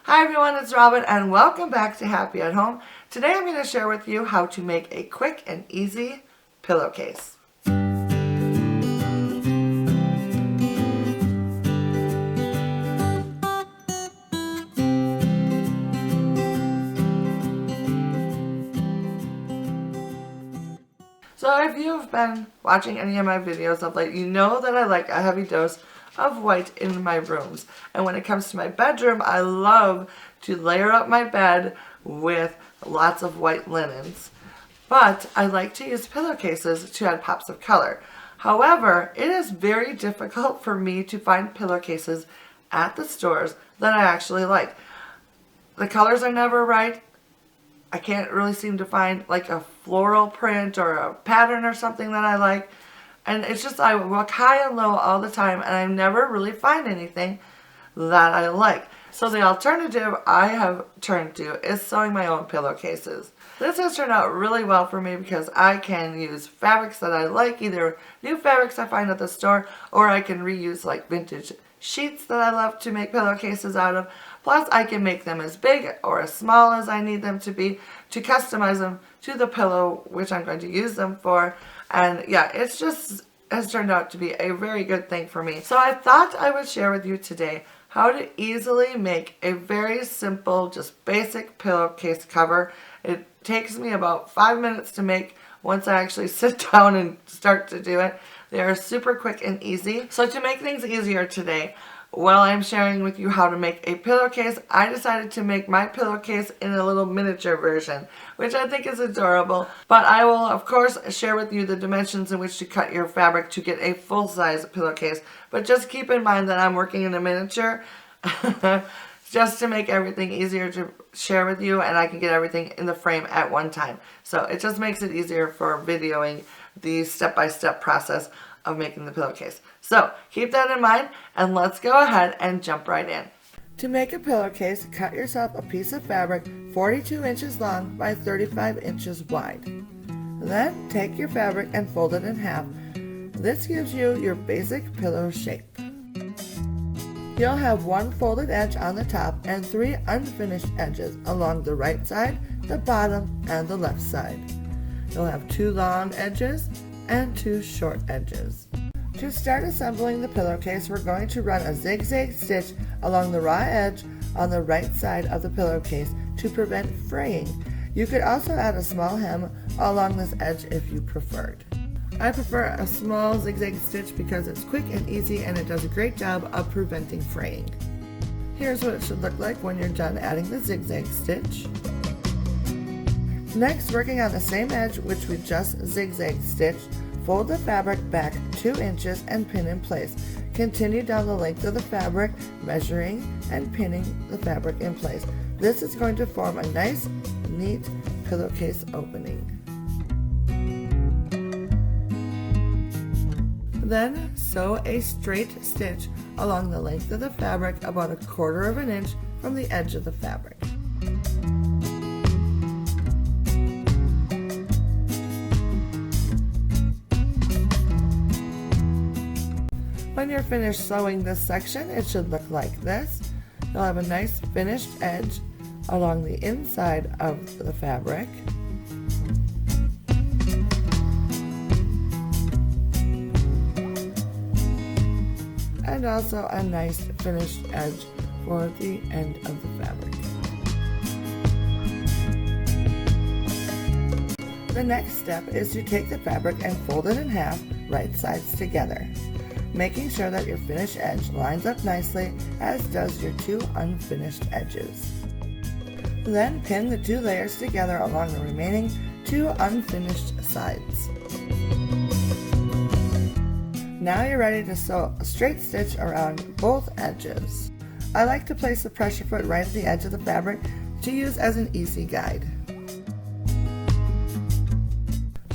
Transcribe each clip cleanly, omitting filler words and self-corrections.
Hi everyone, it's Robin and welcome back to Happy at Home. Today I'm going to share with you how to make a quick and easy pillowcase. So if you've been watching any of my videos of late, you know that I like a heavy dose of white in my rooms. And when it comes to my bedroom, I love to layer up my bed with lots of white linens. But I like to use pillowcases to add pops of color. However, it is very difficult for me to find pillowcases at the stores that I actually like. The colors are never right. I can't really seem to find like a floral print or a pattern or something that I like. And it's just I walk high and low all the time and I never really find anything that I like. So the alternative I have turned to is sewing my own pillowcases. This has turned out really well for me because I can use fabrics that I like, either new fabrics I find at the store, or I can reuse like vintage sheets that I love to make pillowcases out of. Plus I can make them as big or as small as I need them to be to customize them to the pillow which I'm going to use them for. And yeah, it's just has turned out to be a very good thing for me. So I thought I would share with you today how to easily make a very simple, just basic pillowcase cover. It takes me about 5 minutes to make once I actually sit down and start to do it. They are super quick and easy. So to make things easier today, while I'm sharing with you how to make a pillowcase, I decided to make my pillowcase in a little miniature version, which I think is adorable. But I will, of course, share with you the dimensions in which to cut your fabric to get a full-size pillowcase. But just keep in mind that I'm working in a miniature just to make everything easier to share with you, and I can get everything in the frame at one time. So it just makes it easier for videoing the step-by-step process of making the pillowcase. So keep that in mind and let's go ahead and jump right in. To make a pillowcase, cut yourself a piece of fabric 42 inches long by 35 inches wide. Then take your fabric and fold it in half. This gives you your basic pillow shape. You'll have one folded edge on the top and 3 unfinished edges along the right side, the bottom, and the left side. You'll have 2 long edges and 2 short edges. To start assembling the pillowcase, we're going to run a zigzag stitch along the raw edge on the right side of the pillowcase to prevent fraying. You could also add a small hem along this edge if you preferred. I prefer a small zigzag stitch because it's quick and easy and it does a great job of preventing fraying. Here's what it should look like when you're done adding the zigzag stitch. Next, working on the same edge which we just zigzag stitched, fold the fabric back 2 inches and pin in place. Continue down the length of the fabric, measuring and pinning the fabric in place. This is going to form a nice, neat pillowcase opening. Then sew a straight stitch along the length of the fabric about 1/4 inch from the edge of the fabric. When you're finished sewing this section, it should look like this. You'll have a nice finished edge along the inside of the fabric. And also a nice finished edge for the end of the fabric. The next step is to take the fabric and fold it in half, right sides together, making sure that your finished edge lines up nicely, as does your 2 unfinished edges. Then pin the 2 layers together along the remaining 2 unfinished sides. Now you're ready to sew a straight stitch around both edges. I like to place the pressure foot right at the edge of the fabric to use as an easy guide.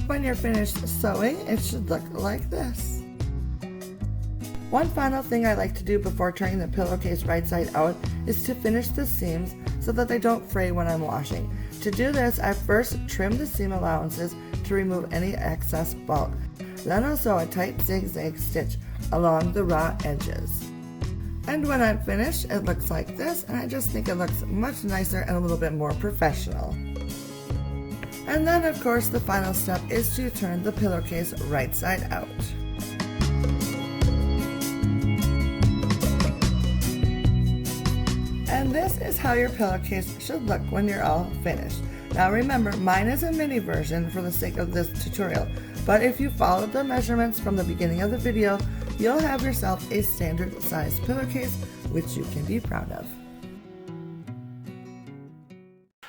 When you're finished sewing, it should look like this. One final thing I like to do before turning the pillowcase right side out is to finish the seams so that they don't fray when I'm washing. To do this, I first trim the seam allowances to remove any excess bulk. Then I'll sew a tight zigzag stitch along the raw edges. And when I'm finished, it looks like this, and I just think it looks much nicer and a little bit more professional. And then, of course, the final step is to turn the pillowcase right side out. And this is how your pillowcase should look when you're all finished. Now remember, mine is a mini version for the sake of this tutorial, but if you followed the measurements from the beginning of the video, you'll have yourself a standard size pillowcase, which you can be proud of.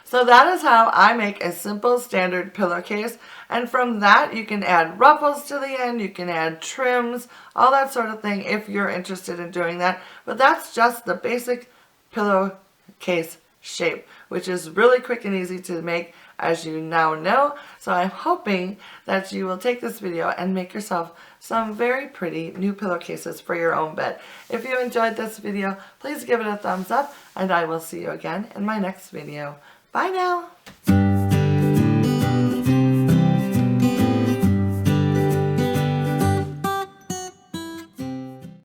So that is how I make a simple standard pillowcase, and from that you can add ruffles to the end, you can add trims, all that sort of thing if you're interested in doing that, but that's just the basic pillowcase shape, which is really quick and easy to make, as you now know. So I'm hoping that you will take this video and make yourself some very pretty new pillowcases for your own bed. If you enjoyed this video, please give it a thumbs up, and I will see you again in my next video. Bye now!